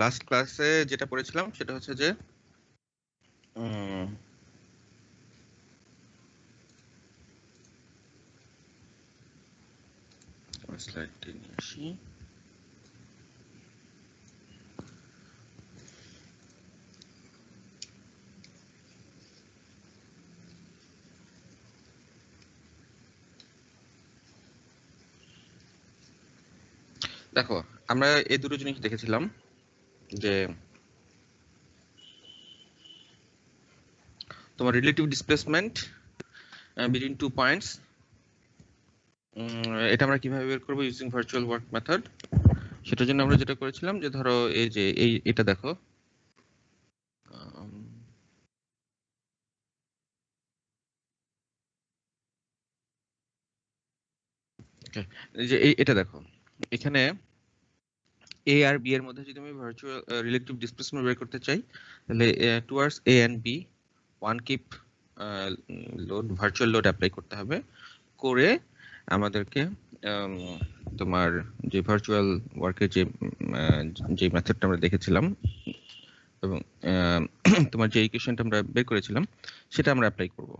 Last ক্লাসে যেটা পড়েছিলাম সেটা হচ্ছে যে স্লাইডটি নিয়ে আসি। দেখো, আমরা এই দুটো জিনিস দেখেছিলাম যে তোমার রিলেটিভ ডিসপ্লেসমেন্ট বিটুইন 2 পয়েন্টস, এটা আমরা কিভাবে বের করবো ইউজিং ভার্চুয়াল ওয়ার্ক মেথড। সেটার জন্য আমরা যেটা করেছিলাম যে ধরো এই যে এটা দেখো, এই যে এটা দেখো, এখানে এ আর বি এর মধ্যে যদি আমি ভার্চুয়াল রিলেটিভ ডিসপ্লেসমেন্ট বের করতে চাই, তাহলে towards A and B one keep load, virtual load apply করতে হবে। করে আমাদেরকে তোমার যে ভার্চুয়াল ওয়ার্কের যে মেথডটা আমরা দেখেছিলাম এবং তোমার যে ইকুয়েশনটা আমরা বের করেছিলাম সেটা আমরা অ্যাপ্লাই করব।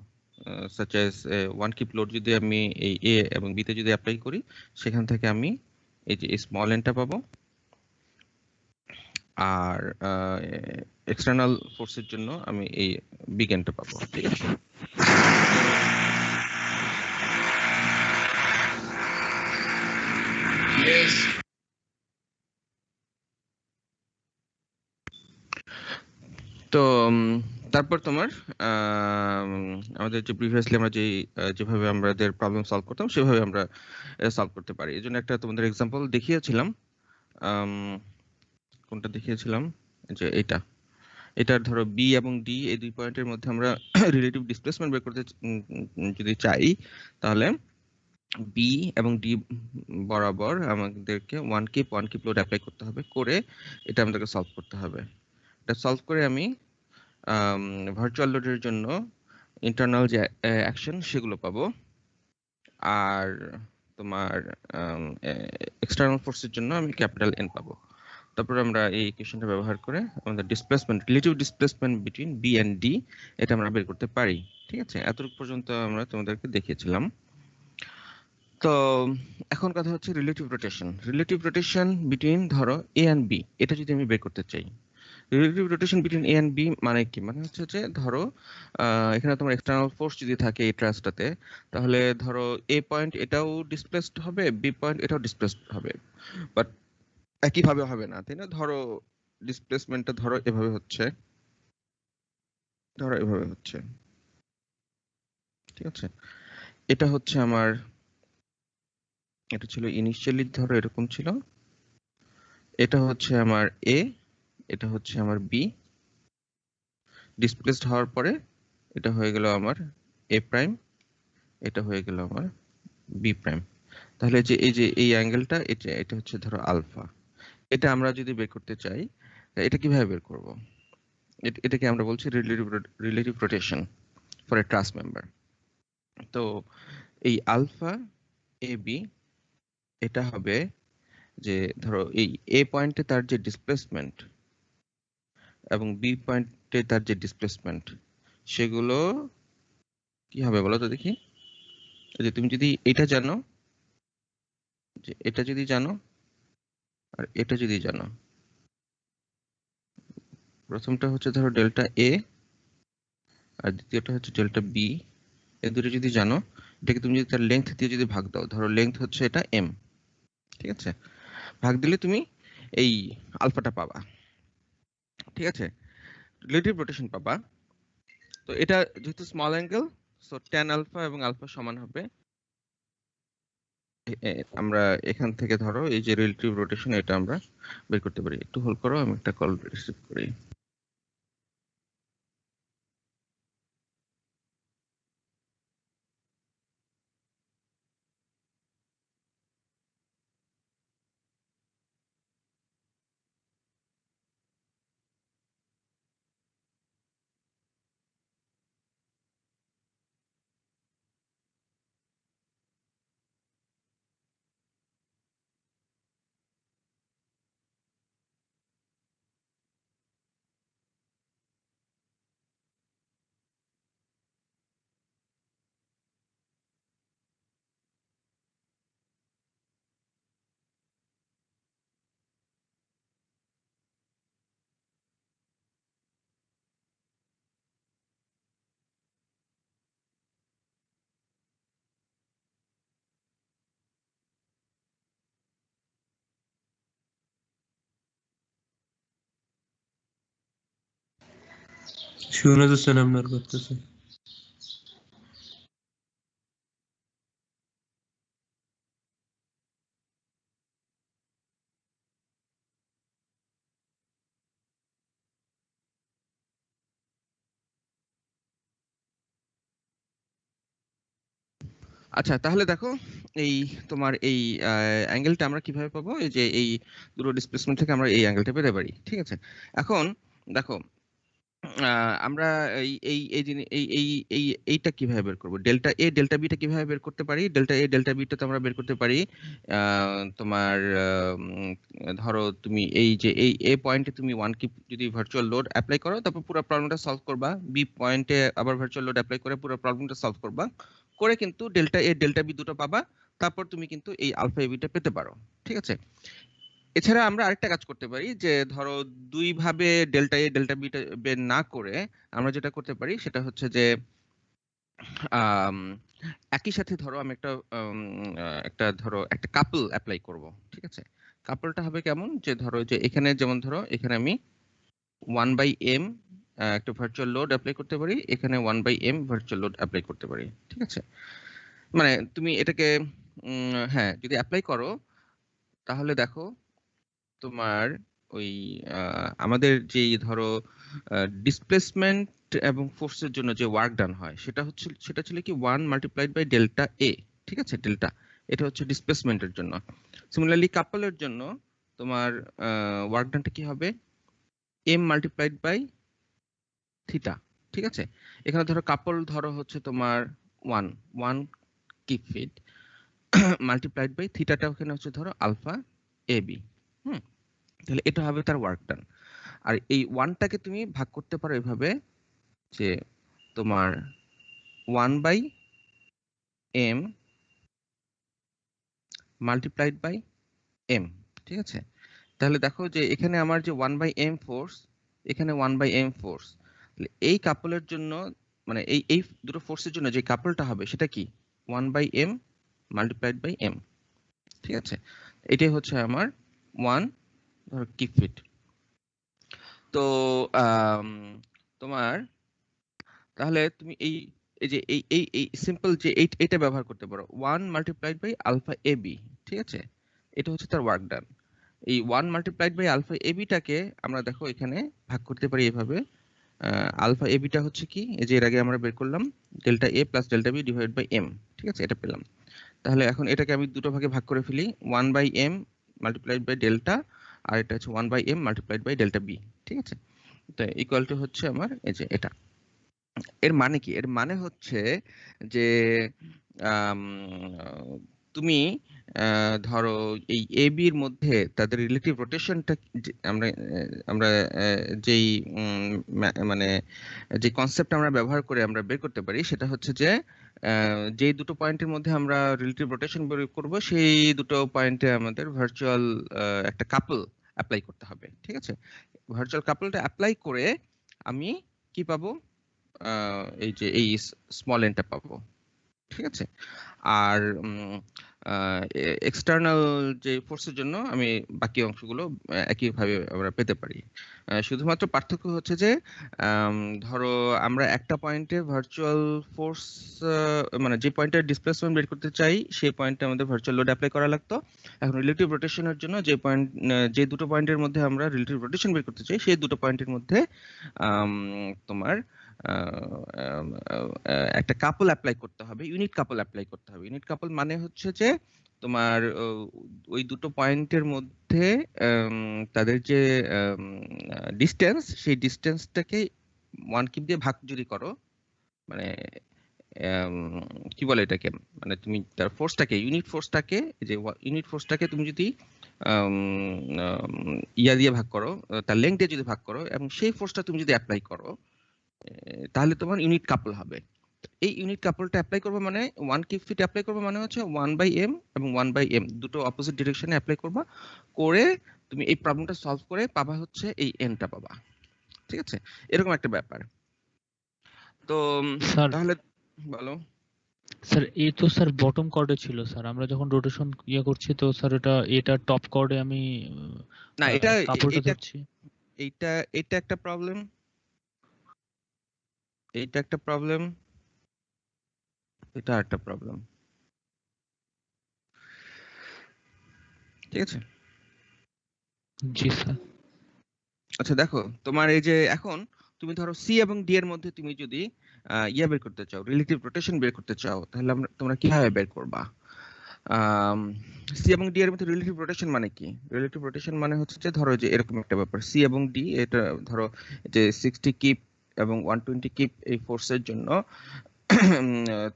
Such as one keep load যদি আমি এই এ এবং বিতে যদি অ্যাপ্লাই করি, সেখান থেকে আমি এই যে স্মল এনটা পাবো, আর এক্সটার্নাল ফোর্সের জন্য আমি এই বিগ এনটা পাবো। ঠিক আছে, তো তারপর তোমার আমাদের যে প্রিভিয়াসলি আমরা যেভাবে আমাদের প্রবলেম সলভ করতাম সেভাবে আমরা সলভ করতে পারি। এই জন্য একটা তোমাদের এক্সাম্পল দেখিয়েছিলাম। কোনটা দেখিয়েছিলাম? যে এটার ধরো বি এবং ডি এই দুই পয়েন্টের মধ্যে আমরা রিলেটিভ ডিসপ্লেসমেন্ট বের করতে যদি চাই, তাহলে বি এবং ডি বরাবর আমাদেরকে ওয়ান কিপ লোড অ্যাপ্লাই করতে হবে। করে এটা আমাদেরকে সলভ করতে হবে। এটা সলভ করে আমি ভার্চুয়াল লোডের জন্য ইন্টারনাল যে অ্যাকশন সেগুলো পাবো, আর তোমার এক্সটার্নাল ফোর্সের জন্য আমি ক্যাপিটাল এন পাবো। তারপর আমরা এই ইকুয়েশনটা ব্যবহার করে আমাদের displacement, relative displacement between B and D, এটা আমরা বের করতে পারি। ঠিক আছে, এতটুকু পর্যন্ত আমরা তোমাদেরকে দেখিয়েছিলাম। তো এখন কথা হচ্ছে রিলেটিভ রোটেশন বিটুইন ধরো এ এন্ড বি, এটা যদি আমি বের করতে চাই। Relative rotation between A and B মানে কি? মানে হচ্ছে যে ধরো এখানে তোমার এক্সটার্নাল ফোর্স যদি থাকে এই ট্রাসটাতে, তাহলে ধরো এ পয়েন্ট এটাও ডিসপ্লেসড হবে, বি পয়েন্ট এটাও ডিসপ্লেসড হবে, বাট একইভাবে হবে না, তাই না? ধরো ডিসপ্লেসমেন্টটা ধরো এভাবে হচ্ছে, ধরো এভাবে হচ্ছে। ঠিক আছে, এটা হচ্ছে আমার, এটা ছিল ইনিশিয়ালি ধরো এরকম ছিল, এটা হচ্ছে আমার এ, এটা হচ্ছে আমার বি। ডিসপ্লেসড হওয়ার পরে এটা হয়ে গেল আমার এ প্রাইম, এটা হয়ে গেল আমার বি প্রাইম। তাহলে যে এই অ্যাঙ্গেলটা, এটা হচ্ছে ধরো আলফা। এটা আমরা যদি বের করতে চাই, এটা কিভাবে বের করব? এটাকে আমরা বলছি relative rotation for a truss member. তো এই আলফা এ বি, এটা হবে যে ধরো এই এ পয়েন্টে তার যে ডিসপ্লেসমেন্ট এবং বি পয়েন্টে তার যে ডিসপ্লেসমেন্ট, সেগুলো কি হবে বলো তো দেখি। যে তুমি যদি এটা জানো, যে এটা যদি জানো আর এটা যদি জানো, প্রথমটা হচ্ছে ধরো ডেল্টা এ আর দ্বিতীয়টা হচ্ছে ডেল্টা বি, এই দুটো যদি জানো, এটাকে তুমি যদি তার লেন্থ দিয়ে যদি ভাগ দাও, ধরো লেন্থ হচ্ছে এটা এম, ঠিক আছে, ভাগ দিলে তুমি এই আলফাটা পাবা। ঠিক আছে, রিলেটিভ রোটেশন পাবা। তো এটা যেহেতু small angle, so tan alpha এবং আলফা সমান হবে, আমরা এখান থেকে ধরো এই যে রিলেটিভ রোটেশন এটা আমরা বের করতে পারি। একটু হোল্ড করো, আমি একটা কল রিসিভ করি। শোনা যাচ্ছে না আপনার করতেছে। আচ্ছা, তাহলে দেখো এই তোমার এই অ্যাঙ্গেলটা আমরা কিভাবে পাবো? এই যে এই দুটো ডিসপ্লেসমেন্ট থেকে আমরা এই অ্যাঙ্গেলটা পেতে পারি, ঠিক আছে? এখন দেখো আমরা এই এই এই জিনিস এইটা কিভাবে বের করব? ডেল্টা এ ডেল্টা বিটা কিভাবে বের করতে পারি? ডেল্টা এ ডেল্টা বিটা তো আমরা বের করতে পারি তোমার ধরো তুমি এই যে এই এ পয়েন্টে তুমি 1 কি যদি ভার্চুয়াল লোড অ্যাপ্লাই করো, তারপর পুরো প্রবলেমটা সলভ করবা। বি পয়েন্টে আবার ভার্চুয়াল লোড অ্যাপ্লাই করে পুরো প্রবলেমটা সলভ করবা, করে কিন্তু ডেল্টা এ ডেল্টা বি দুটো পাবা। তারপর তুমি কিন্তু এই আলফা এ বিটা পেতে পারো, ঠিক আছে? এছাড়া আমরা আরেকটা কাজ করতে পারি, যে ধরো দুই ভাবে ডেল্টা এ ডেল্টা বিটা বের না করে আমরা যেটা করতে পারি সেটা হচ্ছে যে আম, একই সাথে ধরো আমি একটা ধরো একটা কাপল অ্যাপ্লাই করব, ঠিক আছে? কাপলটা হবে কেমন, যে ধরো যে এখানে যেমন ধরো এখানে আমি 1/m একটা ভার্চুয়াল লোড অ্যাপ্লাই করতে পারি, এখানে 1/m ভার্চুয়াল লোড অ্যাপ্লাই করতে পারি, ঠিক আছে? মানে তুমি এটাকে হ্যাঁ যদি অ্যাপ্লাই করো তাহলে দেখো তোমার ওই আমাদের যে ধরো ডিসপ্লেসমেন্ট এবং ফোর্সের জন্য যে ওয়ার্ক ডান হয় সেটা ছিল কি 1 × ডেল্টা এ, ঠিক আছে? ডেল্টা এটা হচ্ছে ডিসপ্লেসমেন্টের জন্য। সিমিলারলি কাপলের জন্য তোমার ওয়ার্ক ডানটা কি হবে? m × থিটা, ঠিক আছে? এখানে ধরো কাপল ধরো হচ্ছে তোমার 1 কিপ ফিট থিটাটা ওখানে হচ্ছে ধরো আলফা এ বি। হুম, তাহলে এটা হবে তার ওয়ার্ক ডান। আর এই ওয়ানটাকে তুমি ভাগ করতে পারো এভাবে, যে তোমার 1/m × m, ঠিক আছে? তাহলে দেখো যে এখানে আমার যে 1/m ফোর্স, এখানে 1/m ফোর্স, এই কাপলের জন্য মানে এই এই দুটো ফোর্সের জন্য যে কাপলটা হবে সেটা কি 1/m × m, ঠিক আছে? এটাই হচ্ছে আমার 1 ধরো কিপ ফিট। তো আম, তোমার তাহলে তুমি এই এই যে এই সিম্পল যে এইটা ব্যবহার করতে পারো 1 × আলফা এ বি, ঠিক আছে? এটা হচ্ছে তার ওয়ার্ক ডান। এই 1 × আলফা এ বিটাকে আমরা দেখো এখানে ভাগ করতে পারি এভাবে। আলফা এ বিটা হচ্ছে কি, এই যে এর আগে আমরা বের করলাম delta A plus delta B divide by M, ঠিক আছে? এটা পেলাম। তাহলে এখন এটাকে আমি দুটো ভাগে ভাগ করে ফেলি, 1/m × ডেল্টা, আর এটা হচ্ছে 1/m × ডেল্টা বি, ঠিক আছে? তো ইকুয়াল টু হচ্ছে আমার এই যে এটা। এর মানে কি? এর মানে হচ্ছে যে আম, তুমি ধরো এই এ বির মধ্যে তাদের রিলেটিভ রোটেশনটা আমরা আমরা যেই মানে যে কনসেপ্ট আমরা ব্যবহার করে আমরা বের করতে পারি সেটা হচ্ছে যে যে দুটো পয়েন্টের মধ্যে আমরা রিলেটিভ রোটেশন বের করব সেই দুটো পয়েন্টে আমাদের ভার্চুয়াল একটা কাপল অ্যাপ্লাই করতে হবে, ঠিক আছে? ভার্চুয়াল কাপলটা অ্যাপ্লাই করে আমি কি পাবো? এই যে এই স্মল এনটা পাবো, ঠিক আছে? আর এক্সটার্নাল যে ফোর্সের জন্য আমি বাকি অংশগুলো একইভাবে আমরা পেতে পারি। শুধুমাত্র পার্থক্য হচ্ছে যে ধরো আমরা একটা পয়েন্টে ভার্চুয়াল ফোর্স মানে যে পয়েন্টে ডিসপ্লেসমেন্ট বের করতে চাই সেই পয়েন্টে আমাদের ভার্চুয়াল লোড অ্যাপ্লাই করা লাগতো। এখন রিলেটিভ রোটেশনের জন্য যে দুটো পয়েন্টের মধ্যে আমরা রিলেটিভ রোটেশন বের করতে চাই সেই দুটো পয়েন্টের মধ্যে তোমার একটা কাপল অ্যাপ্লাই করতে হবে, ইউনিট কাপল অ্যাপ্লাই করতে হবে। ইউনিট কাপল মানে হচ্ছে যে তোমার ওই দুটো পয়েন্টের মধ্যে তাদের যে ডিস্টেন্স সেই ডিস্টেন্সটাকে 1 কিপ দিয়ে ভাগ যদি করো, মানে কি বলে এটাকে, মানে তুমি তার ফোর্সটাকে ইউনিট ফোর্সটাকে তুমি যদি ইয়া দিয়ে ভাগ করো, তার লেংথ দিয়ে যদি ভাগ করো এবং সেই ফোর্সটা তুমি যদি অ্যাপ্লাই করো, তাহলে তোমার ইউনিট কাপল হবে। এই ইউনিট কাপলটা অ্যাপ্লাই করবে মানে 1 কিপ ফিট অ্যাপ্লাই করবে মানে হচ্ছে 1/m এবং 1/m দুটো অপোজিট ডিরেকশনে অ্যাপ্লাই করবা, করে তুমি এই প্রবলেমটা সলভ করে পাবা হচ্ছে এই এনটা পাবা, ঠিক আছে? এরকম একটা ব্যাপার। তো স্যার তাহলে বলো। স্যার এই তো স্যার বটম কর্ডে ছিল স্যার, আমরা যখন রোটেশন করছি তো স্যার এটা টপ কর্ডে আমি না, এটা কাপড়টা এটা ধরছি। এটা এটা একটা প্রবলেম। এইটা একটা প্রবলেম, এটা একটা প্রবলেম। ঠিক আছে। জি স্যার। আচ্ছা দেখো, তোমার এই যে এখন তুমি ধরো সি এবং ডি এর মধ্যে তুমি যদি ইয়া বের করতে চাও, রিলেটিভ রোটেশন বের করতে চাও, তাহলে তোমরা কিভাবে বের করবা? সি এবং ডি এর মধ্যে রিলেটিভ রোটেশন মানে কি? রিলেটিভ রোটেশন মানে হচ্ছে যে ধরো যে এরকম একটা ব্যাপার, সি এবং ডি এটা ধরো যে 60 কিপ এবং 120 কিপ এই ফোর্সের জন্য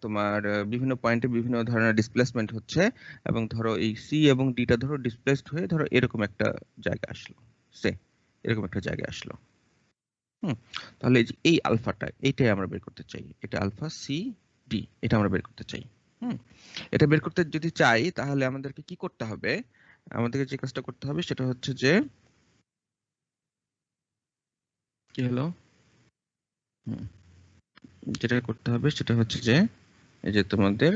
তোমার বিভিন্ন পয়েন্টে বিভিন্ন ধরনের ডিসপ্লেসমেন্ট হচ্ছে, এবং ধরো এই সি এবং ডিটা ধরো ডিসপ্লেসড হয়ে ধরো এরকম একটা জায়গা আসলো, সে এরকম একটা জায়গায় আসলো। হুম। তাহলে এই যে এই আলফাটা, এইটাই আমরা বের করতে চাই, এটা আলফা সি ডি, এটা আমরা বের করতে চাই। হুম। এটা বের করতে যদি চাই তাহলে আমাদেরকে কি করতে হবে? আমাদেরকে যে কাজটা করতে হবে সেটা হচ্ছে যে কি হলো, হুম, যেটা করতে হবে সেটা হচ্ছে যে এই যে তোমাদের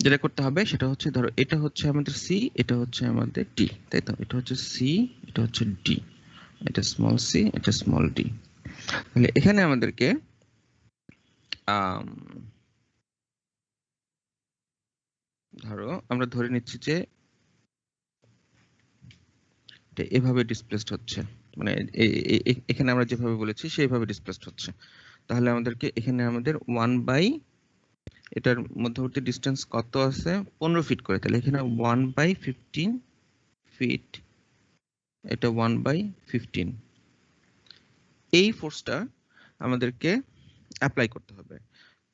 যেটা করতে হবে সেটা হচ্ছে ধরো এটা হচ্ছে আমাদের সি, এটা হচ্ছে আমাদের ডি, তাই তো? এটা হচ্ছে সি, এটা হচ্ছে ডি, এটা স্মল সি, এটা স্মল ডি। তাহলে এখানে আমাদেরকে আম, ধরো আমরা ধরে নিচ্ছি যে এটা এভাবে ডিসপ্লেসড হচ্ছে, মানে এখানে আমরা যেভাবে বলেছি সেইভাবে ডিসপ্লেসড হচ্ছে। তাহলে আমাদেরকে এখানে আমাদের 1/, এটার মধ্যবর্তী ডিস্টেন্স কত আছে? 15 ফিট করে, তাহলে এখানে 1/15 ফিট, এটা 1/15, এই ফোর্সটা আমাদেরকে অ্যাপ্লাই করতে হবে।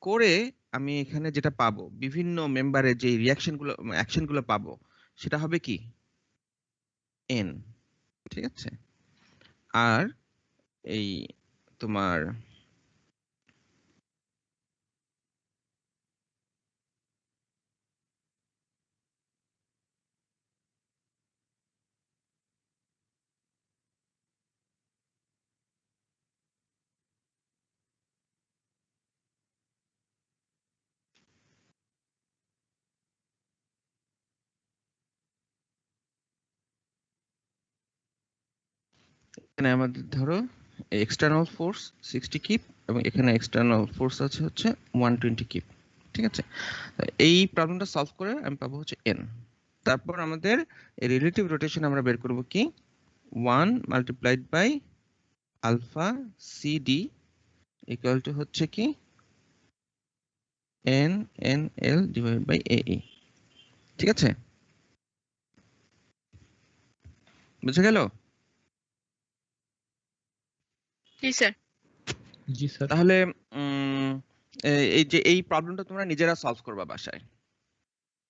করে আমি এখানে যেটা পাবো, বিভিন্ন মেম্বারের যে রিয়াকশনগুলো অ্যাকশনগুলো পাবো, সেটা হবে কি? এন। ঠিক আছে। আর এই তোমার এখানে আমাদের ধরো এক্সটার্নাল ফোর্স 60 কিপ এবং এখানে এক্সটার্নাল ফোর্স আছে হচ্ছে 120 কিপ। ঠিক আছে। এই প্রবলেমটা সলভ করে আমি পাবো হচ্ছে এন। তারপর আমাদের রিলেটিভ রোটেশন আমরা বের করব কি? 1 multiplied by alpha CD equal to হচ্ছে কি N N L divided by A. ঠিক আছে, বুঝে গেল? জি স্যার। জি স্যার। তাহলে উম, এই যে এই প্রবলেমটা তোমরা নিজেরা সলভ করবা বাসায়,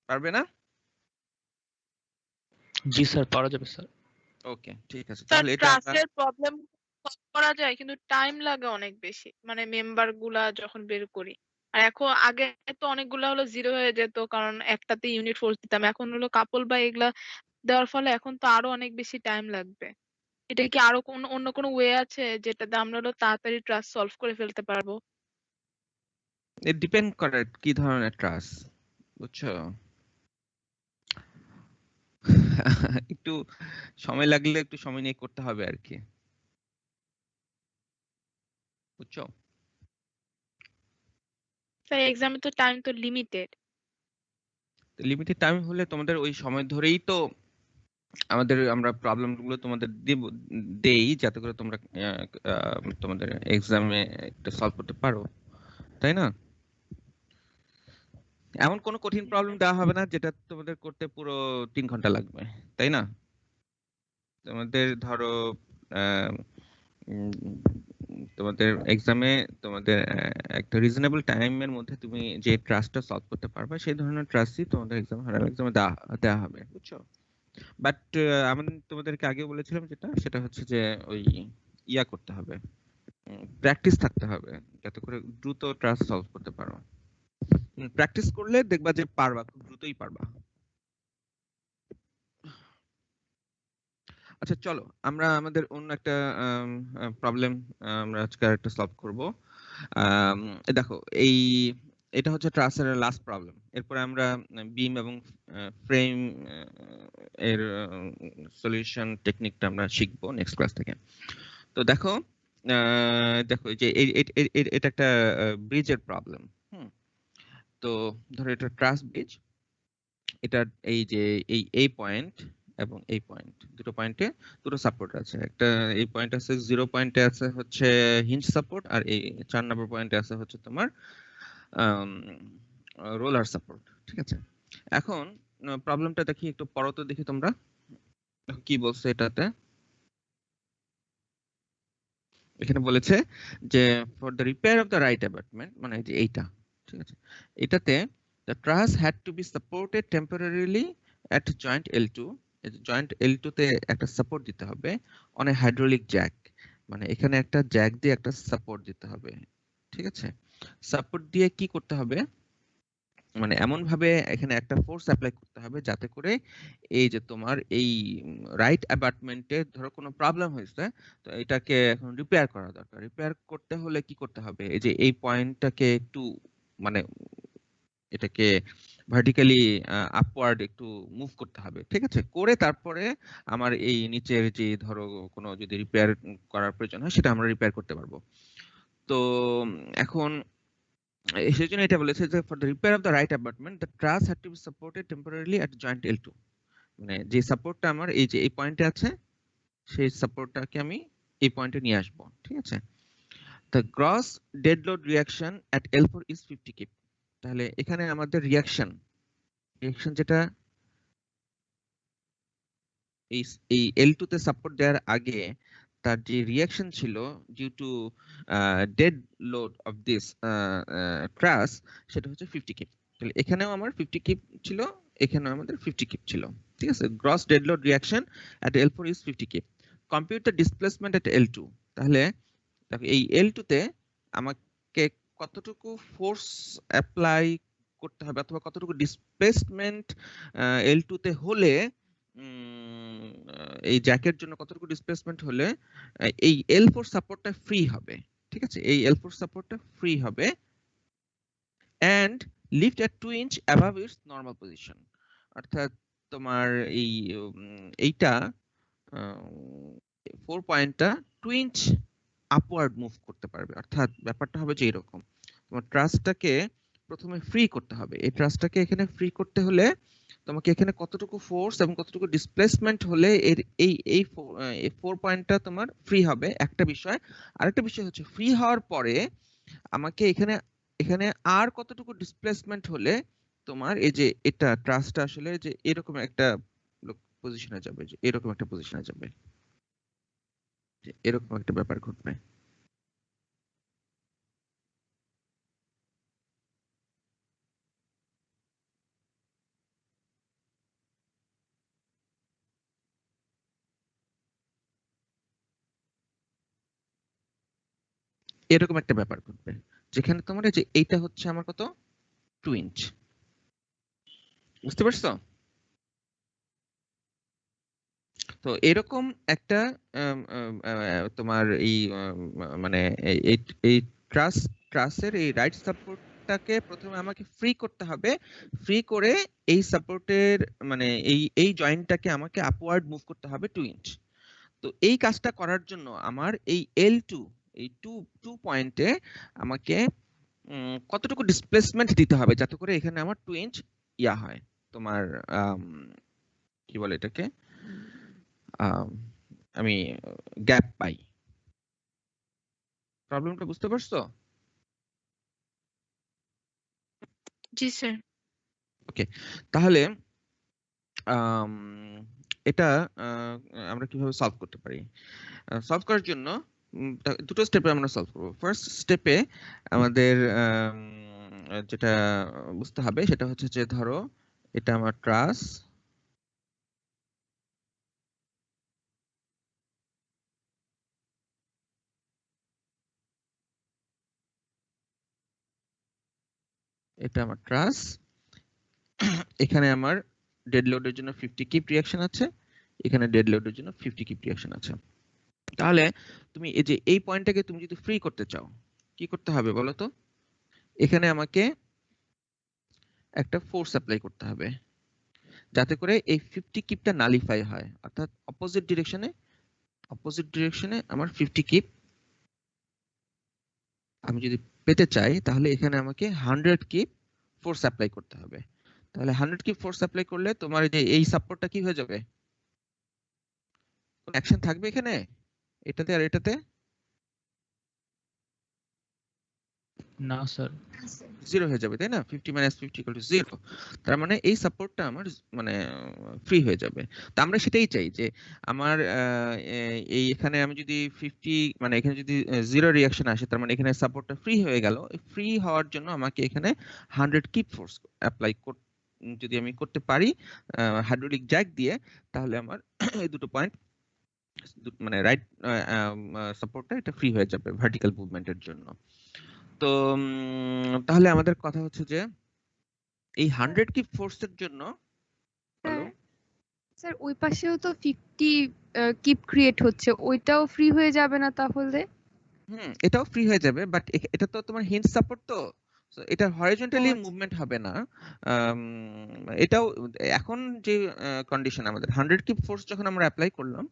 পারবে না? জি স্যার, পারা যাবে স্যার। ওকে, ঠিক আছে, স্যার তাহলে এটা আমরা ট্রাস্টের প্রবলেম সলভ করা যায় কিন্তু টাইম লাগে অনেক বেশি, মানে মেম্বার গুলা যখন বের করি। আর এখন আগে তো অনেকগুলা হলো জিরো হয়ে যেত কারণ একটাতে ইউনিট ফোর্স দিতাম, এখন হলো কাপল বা এগুলা দেওয়ার ফলে এখন তো আরো অনেক বেশি টাইম লাগবে। এটা কি আরো অন্য কোনো ওয়ে আছে যেটাতে আমরা হলো তাড়াতাড়ি ট্রাস্ট সলভ করে ফেলতে পারবো? ডিপেন্ড করে কি ধরনের ট্রাস্ট, বুঝছো? একটু সময় লাগলে একটু সময় নিয়ে করতে হবে আর কি, বুঝছো? স্যার এক্সামে তো টাইম তো লিমিটেড। লিমিটেড টাইম হলে তোমাদের ওই সময় ধরেই তো আমরা প্রবলেম গুলো তোমাদের দেই, যাতে করে তোমরা তোমাদের এক্সামে একটা সলভ করতে পারো, তাই না? এমন কোনো কঠিন প্রবলেম দেওয়া হবে না যেটা তোমাদের করতে পুরো 3 ঘন্টা লাগবে, তাই না? তোমাদের ধরো আহ, উম, তোমাদের এক্সামে তোমাদের একটা রিজনেবল টাইমের মধ্যে তুমি যে ট্রাস্টটা সলভ করতে পারবে সেই ধরনের ট্রাস্টই তোমাদের এক্সামে দেওয়া দেওয়া হবে, বুঝছো? বাট আমি তোমাদেরকে আগে বলেছিলাম যেটা, সেটা হচ্ছে যে ওই ইয়া করতে হবে, প্র্যাকটিস থাকতে হবে যাতে করে দ্রুত ট্রাস সলভ করতে পারো। প্র্যাকটিস করলে দেখবা যে পারবা, খুব দ্রুতই পারবা। আচ্ছা চলো আমরা আমাদের অন্য একটা প্রবলেম আমরা আজকে একটা সলভ করব। দেখো এটা হচ্ছে ট্রাসের লাস্ট প্রবলেম। এরপরে আমরা বিম এবং ফ্রেম এর সলিউশন টেকনিকটা আমরা শিখবো নেক্সট ক্লাস থেকে। তো দেখো দেখো এই যে এটা একটা ব্রিজের প্রবলেম। তো ধরো এটা ট্রাস ব্রিজ, এটা এই যে এই পয়েন্ট এবং এই পয়েন্ট, দুটো পয়েন্টে দুটো সাপোর্ট আছে। একটা এই পয়েন্ট আছে 0 পয়েন্টে আছে হচ্ছে হিঞ্জ সাপোর্ট, আর এই 4 নম্বর পয়েন্টে আছে হচ্ছে তোমার রোলার সাপোর্ট। ঠিক আছে, এখন প্রবলেমটা দেখি একটু পড়ো তো দেখি তোমরা কি বলছে এটাতে। এখানে বলেছে যে for the repair of the right abutment, মানে এই যে এইটা, ঠিক আছে, এটাতে the truss had to be supported temporarily at joint L2, joint L2 তে একটা সাপোর্ট দিতে হবে on a hydraulic jack, মানে এখানে একটা জ্যাক দিয়ে একটা সাপোর্ট দিতে হবে। ঠিক আছে, সাপোর্ট দিয়ে কি করতে হবে, মানে এমন ভাবে এখানে একটা ফোর্স অ্যাপ্লাই করতে হবে যাতে করে এই যে তোমার এই রাইট অ্যাবাটমেন্টে ধরো কোনো প্রবলেম হয়েছে, তো এটাকে এখন রিপেয়ার করা দরকার। রিপেয়ার করতে হলে কি করতে হবে, এই যে এই পয়েন্টটাকে একটু মানে এটাকে ভার্টিক্যালি আপওয়ার্ড একটু মুভ করতে হবে। ঠিক আছে, করে তারপরে আমার এই নিচের যে ধরো কোনো যদি রিপেয়ার করার প্রয়োজন হয় সেটা আমরা রিপেয়ার করতে পারবো। তো এখন সেই জন্য এটা বলেছে যে for the repair of the right abutment the truss had to be supported temporarily at joint L2, মানে যে সাপোর্টটা আমার এই যে এই পয়েন্টে আছে সেই সাপোর্টটাকে আমি এই পয়েন্টে নিয়ে আসবো। ঠিক আছে, the gross dead load reaction at L4 is 50 keep. তাহলে এখানে আমাদের রিঅ্যাকশন যেটা এই L2 তে সাপোর্ট দেওয়ার আগে তার যে রিঅ্যাকশন ছিল due to dead load of this truss, সেটা হচ্ছে 50 কিপ। তাহলে এখানেও আমার 50 কিপ ছিল, এখানেও আমাদের 50 কিপ ছিল। ঠিক আছে, gross dead load reaction at L4 is 50 keep. Compute the displacement at L2। তাহলে দেখো এই L2 তে আমাকে কতটুকু ফোর্স অ্যাপ্লাই করতে হবে অথবা কতটুকু ডিসপ্লেসমেন্ট L2 তে হলে এই জ্যাকের জন্য কতটুকু ডিসপ্লেসমেন্ট হলে এই L4 সাপোর্টটা ফ্রি হবে। ঠিক আছে, এই L4 সাপোর্টটা ফ্রি হবে and lift at 2 inch above its normal position। অর্থাৎ তোমার এইটা 4 পয়েন্টটা 2 ইঞ্চ আপওয়ার্ড মুভ করতে পারবে। অর্থাৎ ব্যাপারটা হবে যে এরকম, তোমার ট্রাসটাকে প্রথমে ফ্রি করতে হবে। এই ট্রাসটাকে এখানে ফ্রি করতে হলে তোমাকে এখানে কতটুকু ফোর্স এবং কতটুকু ডিসপ্লেসমেন্ট হলে এর এই 4 পয়েন্টটা তোমার ফ্রি হবে, একটা বিষয়। আরেকটা বিষয় হচ্ছে ফ্রি হওয়ার পরে আমাকে এখানে এখানে আর কতটুকু ডিসপ্লেসমেন্ট হলে তোমার এই যে এটা ট্রাসটা আসলে যে এরকম একটা পজিশনে যাবে, যে এরকম একটা পজিশনে যাবে, যে এরকম একটা ব্যাপার ঘটবে। এরকম একটা ব্যাপার ঘটবে যেখানে তোমার এই যে এইটা হচ্ছে আমার কত 2 ইঞ্চ। বুঝতে পারছো? তো এরকম একটা তোমার এই মানে এই এই ট্রাসের এই রাইট সাপোর্টটাকে প্রথমে আমাকে ফ্রি করতে হবে। ফ্রি করে এই সাপোর্টের মানে এই জয়েন্টটাকে আমাকে আপওয়ার্ড মুভ করতে হবে 2 ইঞ্চ। তো এই কাজটা করার জন্য আমার এই L2 এই 2 পয়েন্টে আমাকে কতটুকু ডিসপ্লেসমেন্ট দিতে হবে যাতে করে এখানে আমার 2 ইঞ্চ ইয়া হয় তোমার কি বলে এটাকে আমি গ্যাপ পাই। প্রবলেমটা বুঝতে পারছো? জি স্যার। ওকে, তাহলে এটা আমরা কিভাবে সলভ করতে পারি? সলভ করার জন্য দুটো স্টেপে আমরা সলভ করব। ফার্স্ট স্টেপে আমাদের যেটা বুঝতে হবে সেটা হচ্ছে যে ধরো এটা আমার ট্রাস, এটা আমার ট্রাস, এখানে আমার ডেড লোডের জন্য 50 কিপ রিঅ্যাকশন আছে, এখানে ডেড লোডের জন্য 50 কিপ রিঅ্যাকশন আছে। তাহলে তুমি এই যে এই পয়েন্টটাকে তুমি যদি ফ্রি করতে চাও কি করতে হবে বলো তো? এখানে আমাকে একটা ফোর্স অ্যাপ্লাই করতে হবে যাতে করে এই 50 কিপটা নালিফাই হয়, অর্থাৎ অপোজিট ডিরেকশনে আমার 50 কিপ আমি যদি পেতে চাই তাহলে এখানে আমাকে 100 কিপ ফোর্স অ্যাপ্লাই করতে হবে। তাহলে 100 কিপ ফোর্স অ্যাপ্লাই করলে তোমার যে এই সাপোর্টটা কি হয়ে যাবে? কোন অ্যাকশন থাকবে এখানে এটাতে আর এটাতে? না স্যার, জিরো হয়ে যাবে, তাই না? 50 - 50 = 0। তার মানে এই সাপোর্টটা আমার মানে ফ্রি হয়ে যাবে। তো আমরা সেটাই চাই যে আমার এই এখানে আমি যদি 50 মানে এখানে যদি জিরো রিঅ্যাকশন আসে তার মানে এখানে সাপোর্টটা ফ্রি হয়ে গেল। ফ্রি হওয়ার জন্য আমাকে এখানে 100 কিপ ফোর্স অ্যাপ্লাই যদি আমি করতে পারি হাইড্রোলিক জ্যাক দিয়ে, তাহলে আমার এই দুটো পয়েন্ট মানে রাইট সাপোর্টটা এটা ফ্রি হয়ে যাবে ভার্টিক্যাল মুভমেন্টের জন্য। তো তাহলে আমাদের কথা হচ্ছে যে এই 100 কিপ ফোর্সের জন্য স্যার ওই পাশেও তো 50 কিপ ক্রিয়েট হচ্ছে, ওইটাও ফ্রি হয়ে যাবে না তাহলে? এটাও ফ্রি হয়ে যাবে, বাট এটা তো তোমার হিঞ্জ সাপোর্ট, তো এটা হরিজন্টালি আচ্ছা। মুভমেন্ট হবে না। এটাও এখন যে কন্ডিশন আমাদের 100 কিপ ফোর্স যখন আমরা অ্যাপ্লাই করলাম,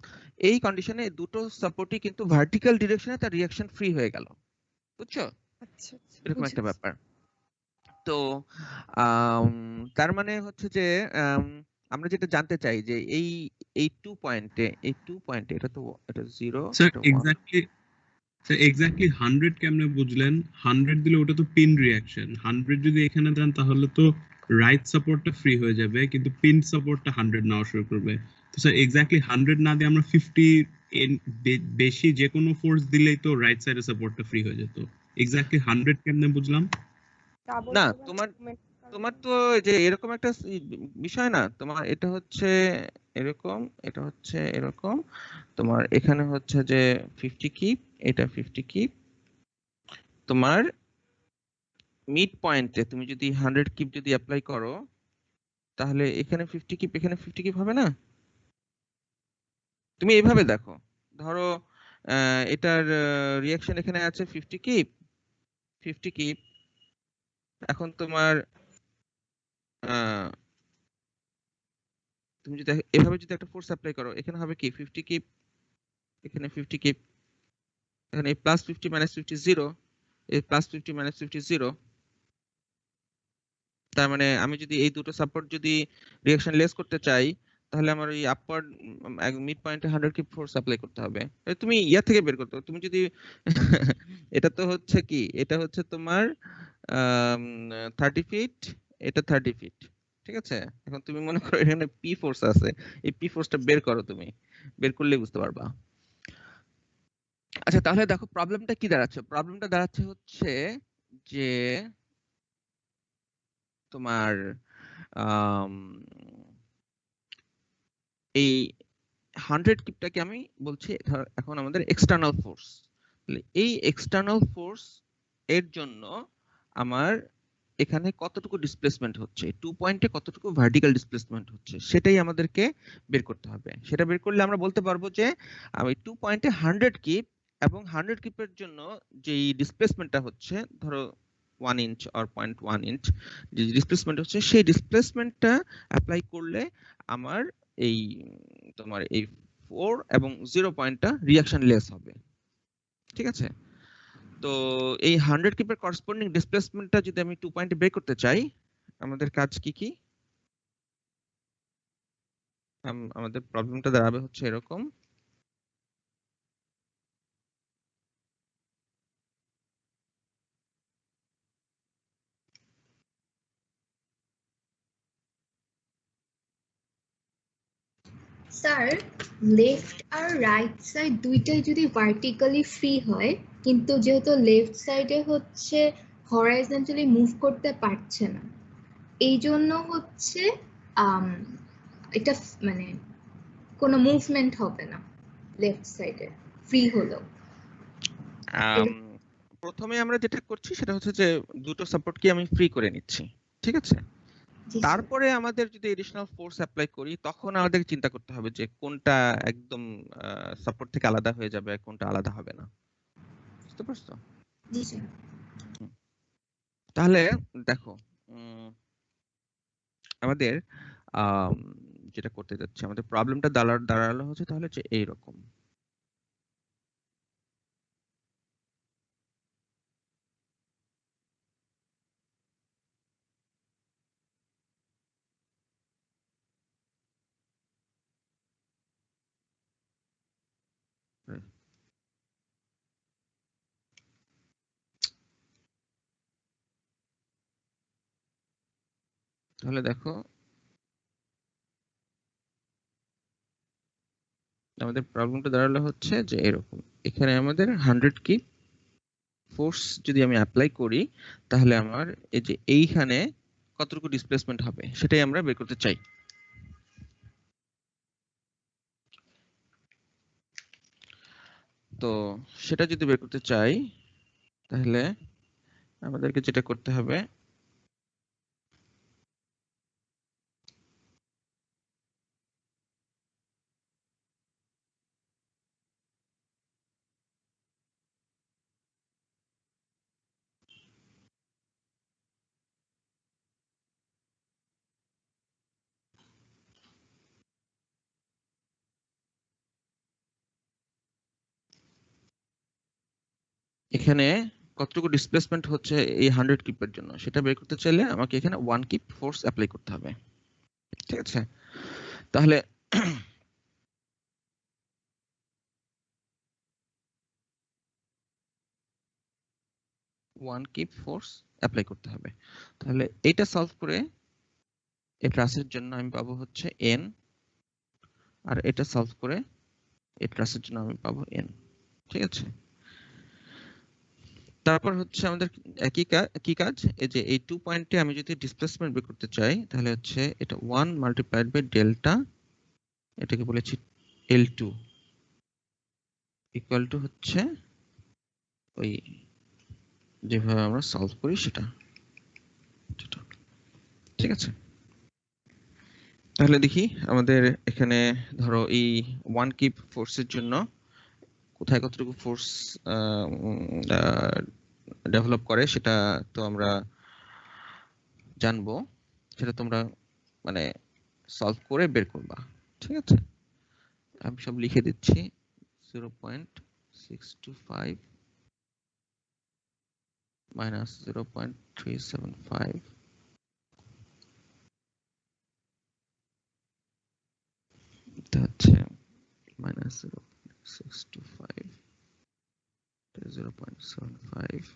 এই কন্ডিশনে দুটো সাপোর্টই কিন্তু ভার্টিক্যাল ডিরেকশনে তার রিঅ্যাকশন ফ্রি হয়ে গেল, বুঝছো? আচ্ছা, এরকম একটা বুঝেছি। ব্যাপার। তো তার মানে হচ্ছে যে আমরা যেটা জানতে চাই যে এই 2 পয়েন্টে এটা তো এটা 0 স্যার এটা 1। এক্স্যাক্টলি 100 কেমনে বুঝলেন? 100 দিলে ওটা তো পিন রিঅ্যাকশন। 100 যদি এখানে দেন তাহলে তো রাইট সাপোর্টটা ফ্রি হয়ে যাবে, কিন্তু পিন সাপোর্টটা 100 নেওয়া শুরু করবে। তো স্যার এক্স্যাক্টলি 100 না দিয়ে আমরা 50 বেশি যে কোনো ফোর্স দিলেই তো রাইট সাইডের সাপোর্টটা ফ্রি হয়ে যেত। এক্স্যাক্টলি 100 কেমনে বুঝলাম? না তোমার তো যে এরকম একটা বিষয় না, তোমার এটা হচ্ছে এরকম, এটা হচ্ছে এরকম, তোমার এখানে হচ্ছে যে 50 কিপ, এটা 50 কিপ, তোমার মিড পয়েন্টে তুমি যদি 100 কিপ যদি অ্যাপ্লাই করো তাহলে এখানে 50 কিপ এখানে 50 কিপ হবে না? তুমি এইভাবে দেখো, ধরো এটার রিঅ্যাকশন এখানে আছে 50 কিপ, 50 কিপ, এখন তোমার তুমি যদি এভাবে যদি একটা ফোর্স অ্যাপ্লাই করো এখানে হবে কি 50 কিপ, এখানে 50 কিপ, এখানে প্লাস 50 - 50 0, এই প্লাস 50 - 50 0। তার মানে আমি যদি এই দুটো সাপোর্ট যদি রিঅ্যাকশন লেস করতে চাই তাহলে আমার ওই আপার মিড পয়েন্টে 100 কিপ ফোর্স অ্যাপ্লাই করতে হবে। তুমি ইয়া থেকে বের করতে হবে, তুমি যদি এটা তো হচ্ছে কি, এটা হচ্ছে তোমার 30 ফিট, এটা 30 ফিট, ঠিক আছে? এখন তুমি মনে করো এখানে পি ফোর্স আছে, এই পি ফোর্সটা বের করো, তুমি বের করলে বুঝতে পারবা। আচ্ছা তাহলে দেখো প্রবলেমটা কি দাঁড়াচ্ছে, প্রবলেমটা দাঁড়াচ্ছে হচ্ছে যে তোমার এই 100 কিপটাকে আমি বলছি ধর এখন আমাদের এক্সটার্নাল ফোর্স। এই এক্সটার্নাল ফোর্স এর জন্য আমার এখানে কতটুকু ডিসপ্লেসমেন্ট হচ্ছে, 2 পয়েন্টে কতটুকু ভার্টিক্যাল ডিসপ্লেসমেন্ট হচ্ছে সেটাই আমাদেরকে বের করতে হবে। সেটা বের করলে আমরা বলতে পারবো যে আমি 2 পয়েন্টে 100 কিপ এবং 100 কিপের জন্য যেই ডিসপ্লেসমেন্টটা হচ্ছে ধরো 1 ইঞ্চ অর 0.1 ইঞ্চ যে ডিসপ্লেসমেন্ট হচ্ছে সেই ডিসপ্লেসমেন্টটা অ্যাপ্লাই করলে আমার এই তোমার এই 4 এবং 0 পয়েন্টটা রিঅ্যাকশন লেস হবে, ঠিক আছে? তো এই 100 কিপের করেসপন্ডিং ডিসপ্লেসমেন্টটা যদি আমি 2 পয়েন্টে বের করতে চাই আমাদের কাজ কি কি? আমাদের প্রবলেমটা দাঁড়াবে হচ্ছে এরকম, স্যার লেফট আর রাইট সাইড দুইটাই যদি ভার্টিক্যালি ফ্রি হয়, কিন্তু যেহেতু লেফট সাইডে হচ্ছে হরাইজন্টালি মুভ করতে পারছে না, এই জন্য হচ্ছে এটা মানে কোনো মুভমেন্ট হবে না লেফট সাইডে ফ্রি হলো। প্রথমে আমরা যেটা করছি সেটা হচ্ছে যে দুটো সাপোর্টকে আমি ফ্রি করে নিচ্ছি, ঠিক আছে? জি স্যার। তারপরে আমাদের যদি এডিশনাল ফোর্স অ্যাপ্লাই করি তখন আমাদের চিন্তা করতে হবে যে কোনটা একদম সাপোর্ট থেকে আলাদা হয়ে যাবে, কোনটা আলাদা হবে না। বুঝতে পারছো? জি স্যার। তাহলে দেখো, আমাদের যেটা করতে যাচ্ছি, আমাদের প্রবলেমটা দাঁড়ালো হচ্ছে তাহলে হচ্ছে এইরকম। তাহলে দেখো আমাদের প্রবলেমটা দাঁড়ালো হচ্ছে যে এরকম, এখানে আমাদের 100 কি ফোর্স যদি আমি অ্যাপ্লাই করি তাহলে আমার এই যে এইখানে কতটুকু ডিসপ্লেসমেন্ট হবে সেটাই আমরা বের করতে চাই। তো সেটা যদি বের করতে চাই তাহলে আমাদেরকে যেটা করতে হবে, এখানে কতটুকু ডিসপ্লেসমেন্ট হচ্ছে এই 100 কিপের জন্য সেটা বের করতে চাইলে আমাকে এখানে 1 কিপ ফোর্স অ্যাপ্লাই করতে হবে, ঠিক আছে? তাহলে ওয়ান কিপ ফোর্স অ্যাপ্লাই করতে হবে। তাহলে এটা সলভ করে এই ট্রাসের জন্য আমি পাবো হচ্ছে n, আর এটা সলভ করে এই ট্রাসের জন্য আমি পাবো n, ঠিক আছে? তারপর হচ্ছে আমাদের কি কাজ, এই যে এই 2 পয়েন্টে আমি যদি ডিসপ্লেসমেন্ট বের করতে চাই তাহলে হচ্ছে এটা 1 মাল্টিপ্লাইড বাই ডেল্টা, এটাকে বলেছি L2 ইকুয়াল টু হচ্ছে ওই যেভাবে আমরা সলভ করি সেটা, ঠিক আছে? তাহলে দেখি আমাদের এখানে ধরো এই 1 কিপ ফোর্সের জন্য কোথায় কতটুকু ফোর্স ডেভেলপ করে সেটা তো আমরা জানবো, সেটা তোমরা মানে সলভ করে বের করবা, ঠিক আছে? আমি সব লিখে দিচ্ছি 0.625 মাইনাস 0.375 এটা হচ্ছে মাইনাস 0.625 0.75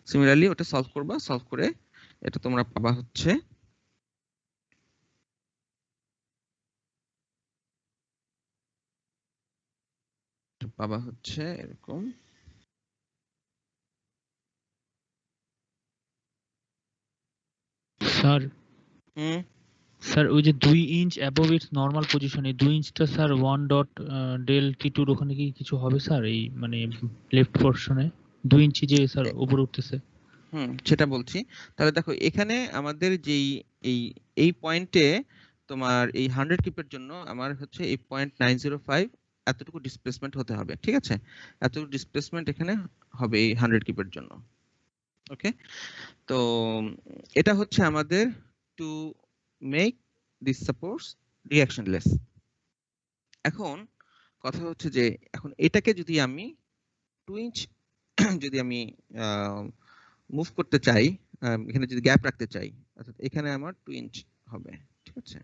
সিমিলারলি ওটা সলভ করবা, সলভ করে এটা তোমরা পাবা হচ্ছে এরকম। স্যার স্যার ওই যে 2 inch above it's normal position, এই 2 ইঞ্চটা স্যার 1 ডট ডেল T2 ওখানে কি কিছু হবে স্যার? এই মানে লেফট পোরশনে 2 ইঞ্চি যে স্যার উপরে উঠতেছে। সেটা বলছি। তাহলে দেখো এখানে আমাদের যেই এই পয়েন্টে তোমার এই 100 কিপের জন্য আমার হচ্ছে এই 0.905 এতটুকু ডিসপ্লেসমেন্ট হতে হবে, ঠিক আছে? এতটুকু ডিসপ্লেসমেন্ট এখানে হবে এই 100 কিপের জন্য, ওকে? তো এটা হচ্ছে আমাদের টু মেক দিস সাপোর্টস রিঅ্যাকশনলেস। এখন কথা হচ্ছে যে এখন এটাকে যদি আমি 2 ইঞ্চ যদি আমি মুভ করতে চাই, এখানে যদি গ্যাপ রাখতে চাই, অর্থাৎ এখানে আমার 2 ইঞ্চ হবে, ঠিক আছে?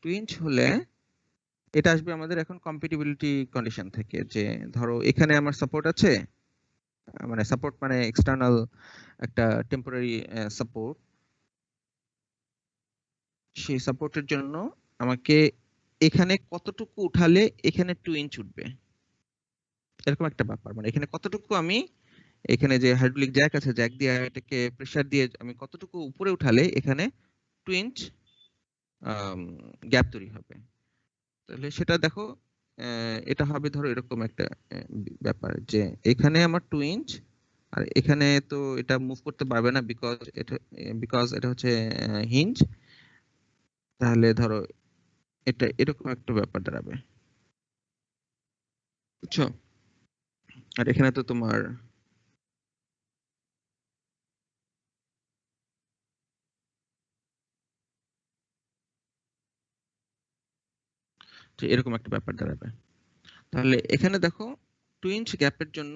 2 ইঞ্চ হলে এটা আসবে আমাদের এখন কম্প্যাটিবিলিটি কন্ডিশন থেকে, যে ধরো এখানে আমার সাপোর্ট আছে, মানে সাপোর্ট মানে এক্সটার্নাল একটা টেম্পোরারি সাপোর্ট, সেই সাপোর্টের জন্য আমাকে এখানে কতটুকু উঠালে এখানে 2 ইঞ্চ উঠবে, এরকম একটা ব্যাপার। মানে এখানে কতটুকু আমি এখানে যে হাইড্রোলিক জ্যাক আছে, জ্যাক দিয়ে এটাকে প্রেসার দিয়ে আমি কতটুকু উপরে উঠালে এখানে 2 ইঞ্চ গ্যাপ তৈরি হবে। তাহলে সেটা দেখো এটা হবে ধরো এরকম একটা ব্যাপার যে এখানে আমার 2 ইঞ্চ আর এখানে তো এটা মুভ করতে পারবে না বিকজ এটা হচ্ছে হিঞ্জ। তাহলে ধরো এটা এরকম একটা ব্যাপার দাঁড়াবে, বুঝছো? আর এখানে তো তোমার যে এরকম একটা ব্যাপার দাঁড়াবে। তাহলে এখানে দেখো 2 ইঞ্চ গ্যাপের জন্য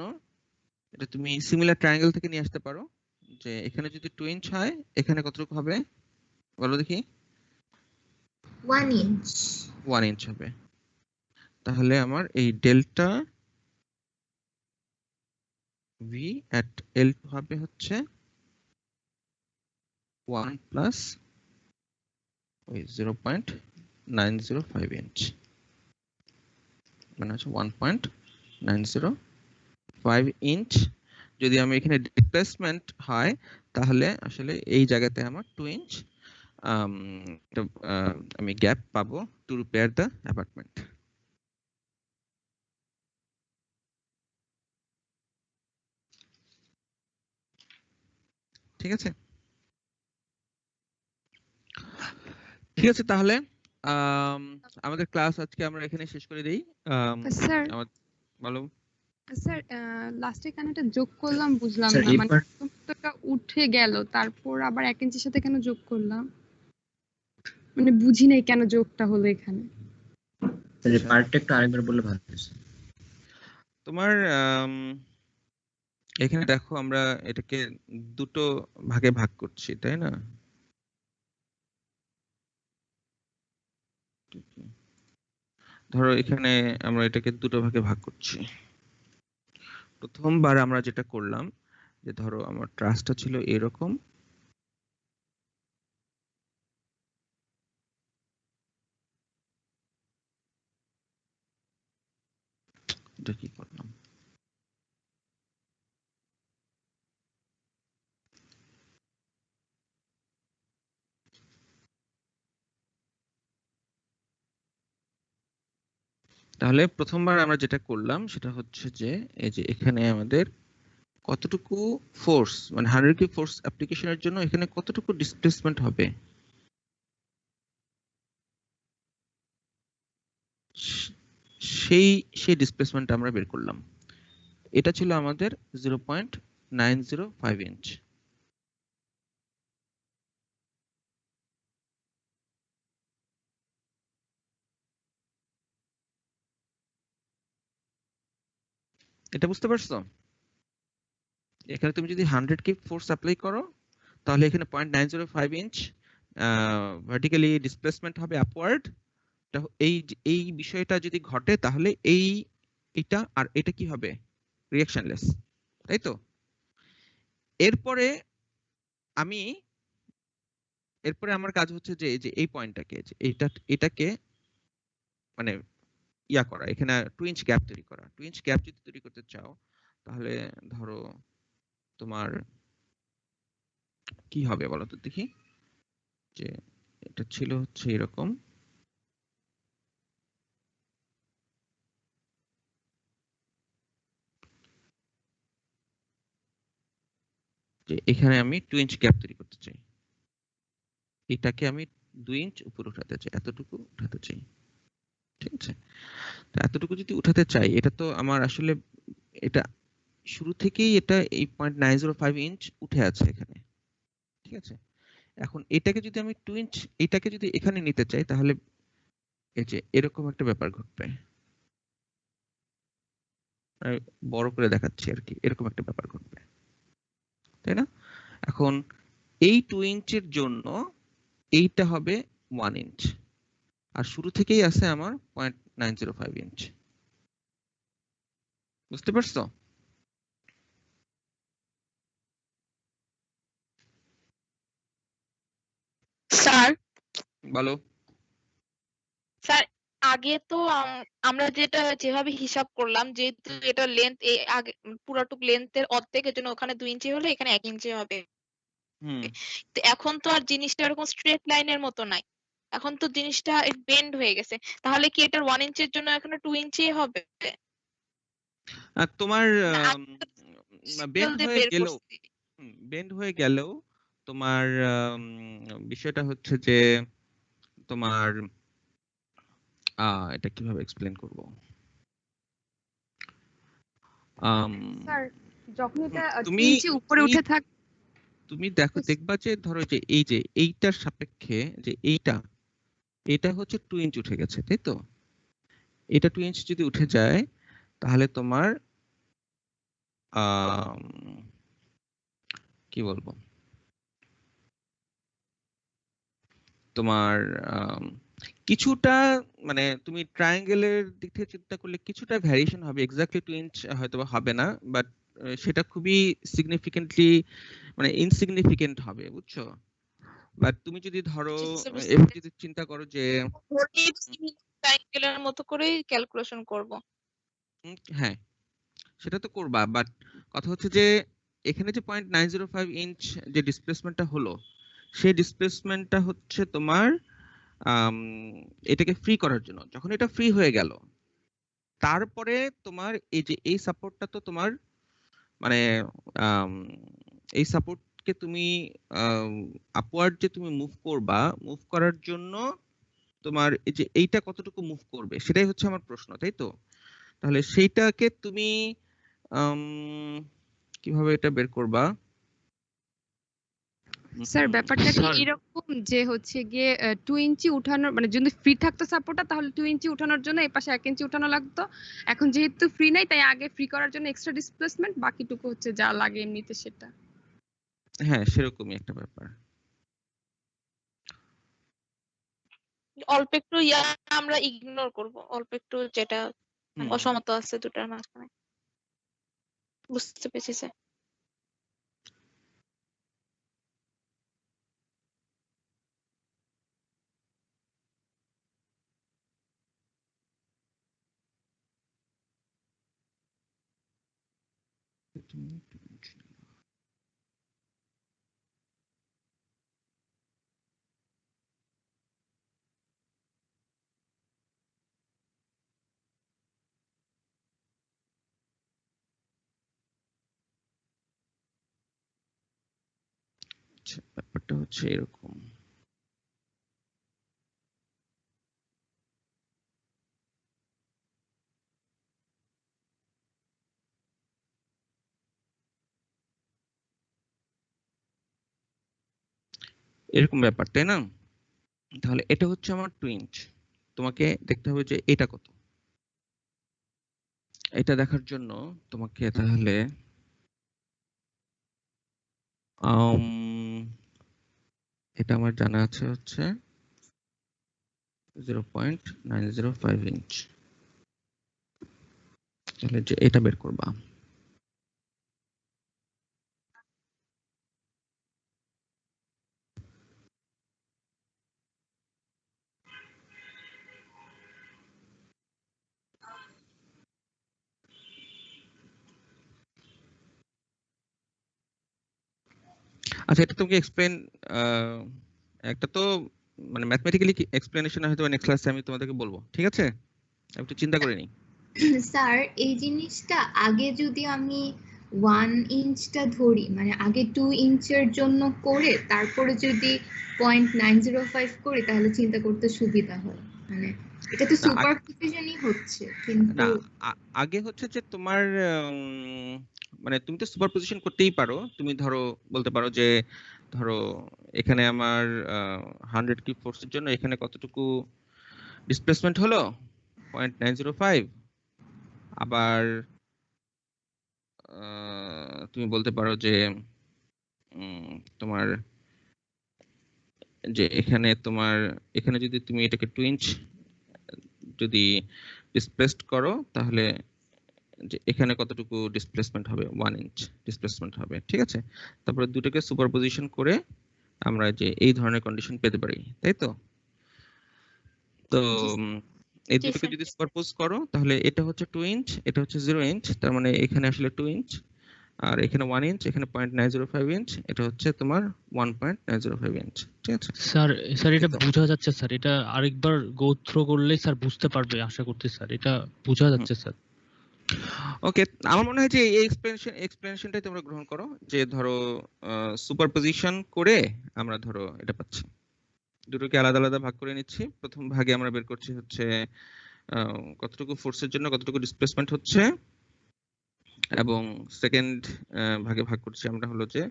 এটা তুমি সিমিলার ট্রায়াঙ্গেল থেকে নিয়ে আসতে পারো যে এখানে যদি 2 ইঞ্চ হয় এখানে কতটুকু হবে বলো দেখি? 1 ইঞ্চ। 1 ইঞ্চ হবে। তাহলে আমার এই ডেল্টা ভি এট L2 হবে হচ্ছে 1 প্লাস ওই 0.905 ইঞ্চ, মানে হচ্ছে 1.905 ইঞ্চ। যদি আমি এখানে ডিসপ্লেসমেন্ট হয় তাহলে আসলে এই জায়গাতে আমার 2 ইঞ্চ আমি গ্যাপ পাবো টু রিপেয়ার দ্য অ্যাপার্টমেন্ট। ঠিক আছে, ঠিক আছে। তাহলে আমাদের ক্লাস আজকে আমরা এখানে শেষ করে দেই। স্যার বলো স্যার লাস্টে কেন এটা যোগ করলাম বুঝলাম স্যার না, এই মানে পার্ট প্রথমটা উঠে গেল তারপর আবার 1 ইঞ্চের সাথে কেন যোগ করলাম, মানে বুঝি নাই কেন যোগটা হলো এখানে। স্যার এই পার্টটা একটু আরেকবার বললে ভালো হতো। তোমার এখানে দেখো আমরা এটাকে দুটো ভাগে ভাগ করছি, তাই না? ধরো এখানে আমরা এটাকে দুটো ভাগে ভাগ করছি। প্রথমবার আমরা যেটা করলাম যে ধরো আমার ট্রাসটা ছিল এরকম, এটা কি করলাম, তাহলে প্রথমবার আমরা যেটা করলাম সেটা হচ্ছে যে এই যে এখানে আমাদের কতটুকু ফোর্স, মানে 100 কি ফোর্স অ্যাপ্লিকেশনের জন্য এখানে কতটুকু ডিসপ্লেসমেন্ট হবে সেই সেই ডিসপ্লেসমেন্ট আমরা বের করলাম। এটা ছিল আমাদের 0.905 ইঞ্চ। এটা বুঝতে পারছো? এখানে তুমি যদি 100 কি ফোর্স অ্যাপ্লাই করো তাহলে এখানে 0.905 ইঞ্চ ভার্টিক্যালি ডিসপ্লেসমেন্ট হবে আপওয়ার্ড। এই বিষয়টা যদি ঘটে তাহলে এটা আর এটা কি হবে, রিঅ্যাকশনলেস, তাই তো? এরপরে আমার কাজ হচ্ছে যে এই পয়েন্টটাকে এটাকে মানে ইয়া করা, এখানে 2 ইঞ্চ গ্যাপ তৈরি করা। 2 ইঞ্চ গ্যাপ যদি তৈরি করতে চাও তাহলে ধরো তোমার কি হবে বলো তো দেখি? যে এটা ছিল হচ্ছে এরকম, যে এখানে আমি 2 ইঞ্চ গ্যাপ তৈরি করতে চাই, এটাকে আমি 2 ইঞ্চ উপরে উঠাতে চাই, এতটুকু উঠাতে চাই। ঠিক আছে, তো এতটুকু যদি উঠাতে চাই এটা তো আমার আসলে এটা শুরু থেকেই এটা এই 0.905 ইঞ্চ উঠে আছে এখানে। ঠিক আছে, এখন এটাকে যদি আমি 2 ইঞ্চ এটাকে যদি এখানে নিতে চাই তাহলে এই যে এরকম একটা ব্যাপার ঘটবে। আমি বড় করে দেখাচ্ছি আর কি, এরকম একটা ব্যাপার ঘটবে, তাই না? এখন এই 2 ইঞ্চের জন্য এইটা হবে 1 ইঞ্চ, আর শুরু থেকেই আছে আমার 0.905 ইঞ্চ। বুঝতে পারছো? স্যার বলো। স্যার আগে তো আমরা যেভাবে হিসাব করলাম, যেহেতু এটা লেন্থ আগে পুরোটুক লেন্থের অর্ধেক, এর জন্য ওখানে 2 ইঞ্চি হলে এখানে 1 ইঞ্চি হবে। হুম তো এখন তো আর জিনিসটা এরকম স্ট্রেট লাইনের মতো নাই, এখন তো জিনিসটা বেন্ড হয়ে গেছে, তাহলে কি এটার 1 ইঞ্চের জন্য এখানে 2 ইঞ্চি হবে? আর তোমার Scale দিয়ে বের করছি। বেন্ড হয়ে গেলেও তোমার বিষয়টা হচ্ছে যে তোমার এটা কিভাবে এক্সপ্লেন করব? স্যার যখন এটা 2 তুমি ইঞ্চি উপরে উঠে থাকে তুমি দেখবা যে ধরো যে এই যে এইটার সাপেক্ষে যে এটা হচ্ছে 2 ইঞ্চ উঠে গেছে, তাই তো? এটা 2 ইঞ্চ যদি উঠে যায় তাহলে তোমার কি বলবো, তোমার কিছুটা মানে তুমি ট্রায়াঙ্গেলের দিক থেকে চিন্তা করলে কিছুটা ভ্যারিয়েশন হবে, এক্স্যাক্টলি 2 ইঞ্চ হয়তো বা হবে না, বাট সেটা খুবই সিগনিফিকেন্টলি মানে ইনসিগনিফিকেন্ট হবে, বুঝছো? বাট তুমি যদি ধরো এভাবে যদি চিন্তা করো যে ট্রায়াঙ্গেলের মতো করেই ক্যালকুলেশন করব। হ্যাঁ সেটা তো করবা, বাট কথা হচ্ছে যে এখানে যে 0.905 ইঞ্চ যে ডিসপ্লেসমেন্টটা হলো, সেই ডিসপ্লেসমেন্টটা হচ্ছে তোমার এটাকে ফ্রি করার জন্য। যখন এটা ফ্রি হয়ে গেল তারপরে তোমার এই যে এই সাপোর্টটা তো তোমার মানে এই সাপোর্টকে তুমি আপওয়ার্ড যে তুমি মুভ করবা, মুভ করার জন্য তোমার এই যে এইটা কতটুকু মুভ করবে সেটাই হচ্ছে আমার প্রশ্ন, তাই তো? তাহলে সেইটাকে তুমি কিভাবে এটা বের করবা? স্যার ব্যাপারটা কি স্যার এরকম যে হচ্ছে গিয়ে 2 ইঞ্চি উঠানোর মানে যদি ফ্রি থাকতো সাপোর্টটা তাহলে 2 ইঞ্চি উঠানোর জন্য এই পাশে 1 ইঞ্চি উঠানো লাগতো। এখন যেহেতু ফ্রি নাই তাই আগে ফ্রি করার জন্য এক্সট্রা ডিসপ্লেসমেন্ট, বাকিটুকু হচ্ছে যা লাগে এমনিতে সেটা। হ্যাঁ সেরকমই একটা ব্যাপার। অল্প একটু আমরা ইগনোর করব, অল্প একটু যেটা অসমতা আছে দুটার মাঝখানে। বুঝতে পেরেছি স্যার। আচ্ছা, ব্যাপারটা হচ্ছে এরকম। এরকম ব্যাপার, তাই না? তাহলে এটা হচ্ছে আমার 2 ইঞ্চ, তোমাকে দেখতে হবে যে এটা কত। এটা দেখার জন্য তোমাকে তাহলে এটা আমার জানা আছে হচ্ছে 0.905 ইঞ্চ। তাহলে যে এটা বের করবা। আচ্ছা এটা তোমাকে এক্সপ্লেন একটা তো মানে ম্যাথমেটিক্যালি এক্সপ্লেনেশন হয়তো নেক্সট ক্লাসে আমি তোমাদেরকে বলবো, ঠিক আছে? একটু চিন্তা করে নিই। স্যার এই জিনিসটা আগে যদি আমি 1 ইঞ্চটা ধরি মানে আগে 2 ইঞ্চের জন্য করে তারপরে যদি 0.905 করি তাহলে চিন্তা করতে সুবিধা হয়। মানে এটা তো সুপারপজিশনই হচ্ছে কিন্তু না আগে হচ্ছে যে তোমার মানে তুমি তো সুপারপজিশন করতেই পারো। তুমি ধরো বলতে পারো যে ধরো এখানে আমার 100 কিউব ফোর্সের জন্য এখানে কতটুকু ডিসপ্লেসমেন্ট হলো 0.905। আবার তুমি বলতে পারো যে তোমার যে এখানে যদি তুমি এটাকে 2 ইঞ্চ যদি ডিসপ্লেসড করো তাহলে যে এখানে কতটুকু ডিসপ্লেসমেন্ট হবে 1 ইঞ্চ ডিসপ্লেসমেন্ট হবে, ঠিক আছে? তারপরে দুটোকে সুপারপজিশন করে আমরা যে এই ধরনের কন্ডিশন পেতে পারি, তাই তো? তো এই দুটোকে যদি সুপারপোজ করো তাহলে এটা হচ্ছে 2 ইঞ্চ, এটা হচ্ছে 0 ইঞ্চ, তার মানে এখানে আসলে 2 ইঞ্চ, আর এখানে 1 ইঞ্চ, এখানে 0.905 ইঞ্চ, এটা হচ্ছে তোমার 1.905 ইঞ্চ। ঠিক আছে স্যার স্যার এটা একদম। বোঝা যাচ্ছে স্যার, এটা আরেকবার গো থ্রো করলেই স্যার বুঝতে পারবে আশা করছি স্যার, এটা বোঝা যাচ্ছে স্যার। ওকে, আমার মনে হয় যে এই এক্সপ্লেনেশনটাই তোমরা গ্রহণ করো, যে ধরো সুপারপজিশন করে আমরা ধরো এটা পাচ্ছি, দুটোকে আলাদা আলাদা ভাগ করে নিচ্ছি। প্রথম ভাগে আমরা বের করছি হচ্ছে কতটুকু ফোর্সের জন্য কতটুকু ডিসপ্লেসমেন্ট হচ্ছে, এবং সেকেন্ড ভাগে ভাগ করছি আমরা হলো যে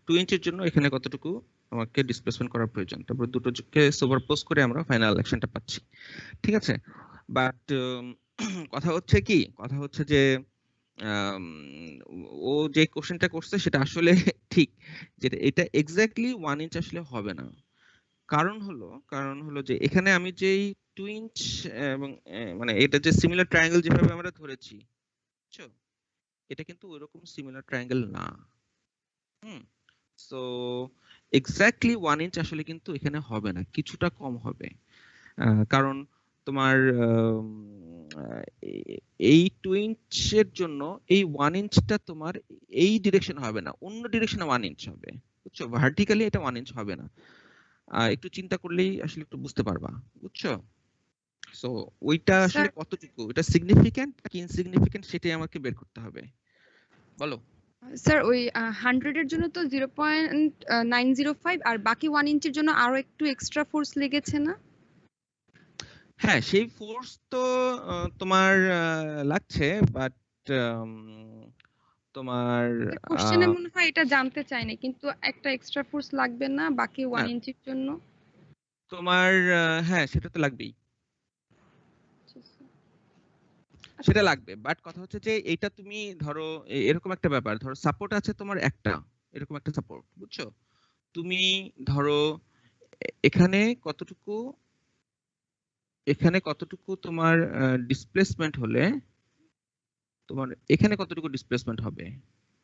2 ইঞ্চের জন্য এখানে কতটুকু আমাকে ডিসপ্লেসমেন্ট করার প্রয়োজন, তারপর দুটোকে সুপারপোজ করে আমরা ফাইনাল অ্যাকশনটা পাচ্ছি। ঠিক আছে, বাট কথা হচ্ছে যে ও যে কোশ্চেনটা করছে সেটা আসলে ঠিক, যেটা এটা এক্স্যাক্টলি 1 ইঞ্চ আসলে হবে না। কারণ হলো যে এখানে আমি যেই 2 ইঞ্চ এবং মানে এটা যে সিমিলার ট্রায়াঙ্গেল যেভাবে আমরা ধরেছি, বুঝছো, এটা কিন্তু ওইরকম সিমিলার ট্রায়াঙ্গেল না। সো এক্স্যাক্টলি 1 ইঞ্চ আসলে কিন্তু এখানে হবে না, কিছুটা কম হবে। কারণ তোমার এই 2 ইঞ্চের জন্য এই 1 ইঞ্চটা তোমার এই ডিরেকশন হবে না, অন্য ডিরেকশনে 1 ইঞ্চ হবে, বুঝছো, ভার্টিক্যালি এটা 1 ইঞ্চ হবে না। একটু চিন্তা করলেই আসলে একটু বুঝতে পারবা, বুঝছো। সো ওইটা আসলে কতটুকু, এটা সিগনিফিক্যান্ট কি ইনসিগনিফিক্যান্ট সেটাই আমাকে বের করতে হবে, বলো। স্যার ওই 100 এর জন্য তো 0.905 আর বাকি 1 ইঞ্চের জন্য আরো একটু এক্সট্রা ফোর্স লেগেছে না? হ্যাঁ, সেই ফোর্স তো তোমার লাগছে, বাট তোমার কোশ্চেনে মনে হয় এটা জানতে চাইনি, কিন্তু একটা এক্সট্রা ফোর্স লাগবে না বাকি 1 ইঞ্চের জন্য? তোমার হ্যাঁ সেটা তো লাগবেই, সেটা লাগবে। বাট কথা হচ্ছে যে এইটা তুমি ধরো এরকম একটা ব্যাপার, ধরো সাপোর্ট আছে তোমার একটা, এরকম একটা সাপোর্ট, বুঝছো, তুমি ধরো এখানে কতটুকু তোমার ডিসপ্লেসমেন্ট হলে তোমার এখানে কতটুকু ডিসপ্লেসমেন্ট হবে,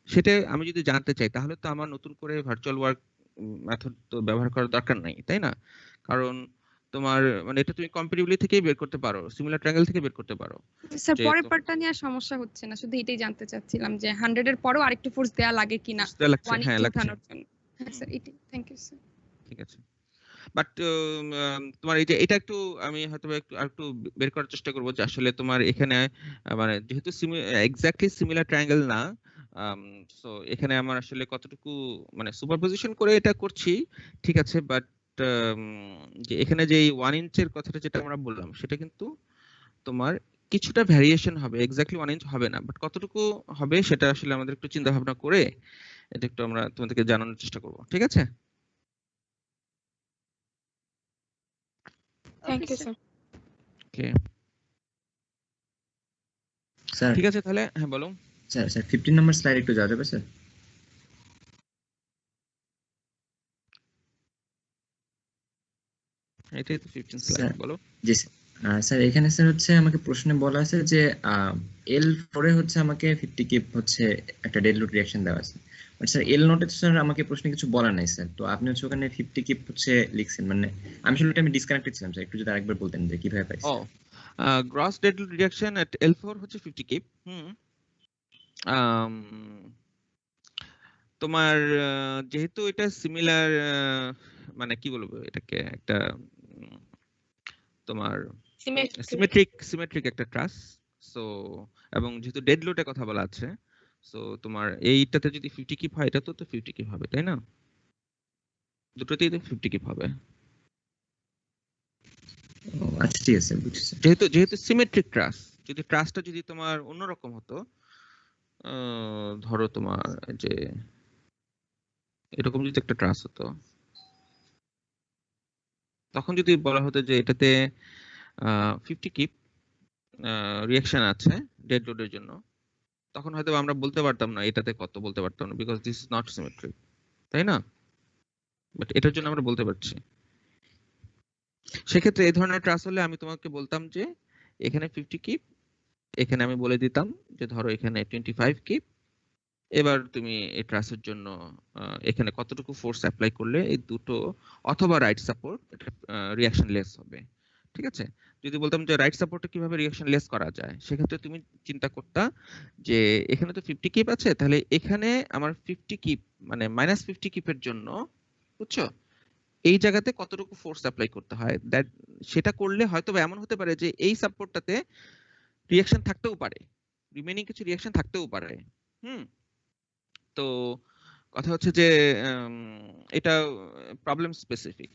সেটা আমি যদি জানতে চাই তাহলে তো আমার নতুন করে ভার্চুয়াল ওয়ার্ক মেথড তো ব্যবহার করার দরকার নাই, তাই না? কারণ তোমার মানে এটা তুমি কম্পারেটিভলি থেকেই বের করতে পারো, সিমিলার ট্রায়াঙ্গেল থেকে বের করতে পারো। স্যার পরের পার্টটা নিয়ে আর সমস্যা হচ্ছে না, শুধু এটাই জানতে চাচ্ছিলাম যে 100 এর পরেও আরেকটু ফোর্স দেয়া লাগে কিনা 1 হ্যাঁ ইঞ্চ লাগছে। উঠানোর জন্য। হ্যাঁ স্যার, এটাই। Thank you sir. ঠিক আছে, বাট তোমার এই যে এটা একটু আমি হয়তো একটু বের করার চেষ্টা করবো যে আসলে তোমার এখানে মানে যেহেতু এক্স্যাক্টলি সিমিলার ট্রায়াঙ্গেল না, সো এখানে আমার আসলে কতটুকু মানে সুপারপজিশন করে এটা করছি, ঠিক আছে, বাট যে এখানে যে 1 ইঞ্চের কথাটা যেটা আমরা বললাম সেটা কিন্তু তোমার কিছুটা ভ্যারিয়েশন হবে, এক্স্যাক্টলি 1 ইঞ্চ হবে না, বাট কতটুকু হবে সেটা আসলে আমাদের একটু চিন্তা ভাবনা করে এটা একটু আমরা তোমাদেরকে জানানোর চেষ্টা করব। ঠিক আছে, thank you sir. Okay sir ঠিক আছে তাহলে, হ্যাঁ বলো। স্যার 15 নম্বর স্লাইড একটু যাওয়া যাবে স্যার? এটাই তো 15 স্লাইড, বলো। জি স্যার, এখানে স্যার হচ্ছে আমাকে প্রশ্নে বলা আছে যে L4 এ হচ্ছে আমাকে 50 কিপ হচ্ছে একটা ডেড লোড রিঅ্যাকশন দেওয়া আছে, বাট স্যার L নোটে স্যার আমাকে প্রশ্নে কিছু বলা নাই স্যার, তো আপনি হচ্ছে ওখানে 50 কিপ হচ্ছে লিখছেন, মানে আমি আসলে আমি ডিসকানেক্টেড ছিলাম স্যার, একটু যদি আরেকবার বলতেন যে কিভাবে পাইছি। গ্রস ডেড লোড রিঅ্যাকশন এট L4 হচ্ছে 50 কিপ। তোমার যেহেতু এটা সিমিলার মানে কি বলবো এটাকে একটা তোমার সিমেট্রিক একটা ট্রাস, সো এবং যেহেতু ডেড লোডের কথা বলা আছে, সো তোমার এইটাতে যদি 50 কিপ হয় এটা তো 50 কিপ হবে, তাই না? দুটোতেই তো 50 কিপ হবে। আচ্ছা ঠিক আছে, বুঝছি। যেহেতু সিমেট্রিক ট্রাস, যদি ট্রাসটা যদি তোমার অন্যরকম হতো, ধরো তোমার যে এরকম যদি একটা ট্রাস হতো, তখন যদি বলা হতো যে এটাতে 50 কিপ রিঅ্যাকশন আছে ডেড লোডের জন্য, তখন হয়তো আমরা বলতে পারতাম না এটাতে কত, বলতে পারতাম না, because this is not symmetric, তাই না? বাট এটার জন্য আমরা বলতে পারছি। সেক্ষেত্রে এই ধরনের ট্রাস হলে আমি তোমাকে বলতাম যে এখানে 50 কিপ, এখানে আমি বলে দিতাম যে ধরো এখানে 25 কিপ, এবার তুমি এই ট্রাসের জন্য এখানে কতটুকু ফোর্স অ্যাপ্লাই করলে এই দুটো অথবা রাইট সাপোর্ট রিঅ্যাকশন লেস হবে। ঠিক আছে, যদি বলতাম যে রাইট সাপোর্টে কিভাবে রিঅ্যাকশন লেস করা যায়, সেক্ষেত্রে তুমি চিন্তা করতা যে এখানে তো 50 কিপ আছে, তাহলে এখানে আমার 50 কিপ মানে -50 কিপের জন্য, বুঝছো, এই জায়গাতে কতটুকু ফোর্স অ্যাপ্লাই করতে হয়, দ্যাট সেটা করলে হয়তো বা এমন হতে পারে যে এই সাপোর্টটাতে রিঅ্যাকশন থাকতেও পারে, রিমেইনিং কিছু রিঅ্যাকশন থাকতেও পারে। তো কথা হচ্ছে যে এটা প্রবলেম স্পেসিফিক।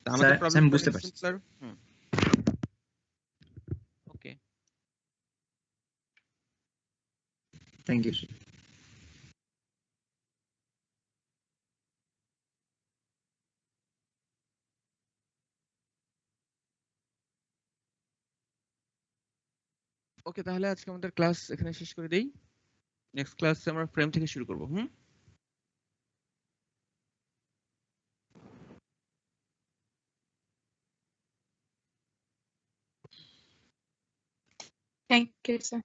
তা আমাদের স্যার প্রবলেম আমি বুঝতে পারছি। Simpler. Okay, thank you. Okay, তাহলে আজকে আমাদের ক্লাস এখানে শেষ করে দেই। নেক্সট ক্লাসে আমরা ফ্রেম থেকে শুরু করব। Thank you sir.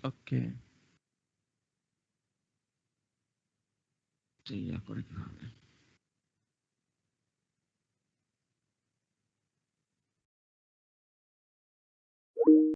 Okay, yeah করে কি হবে।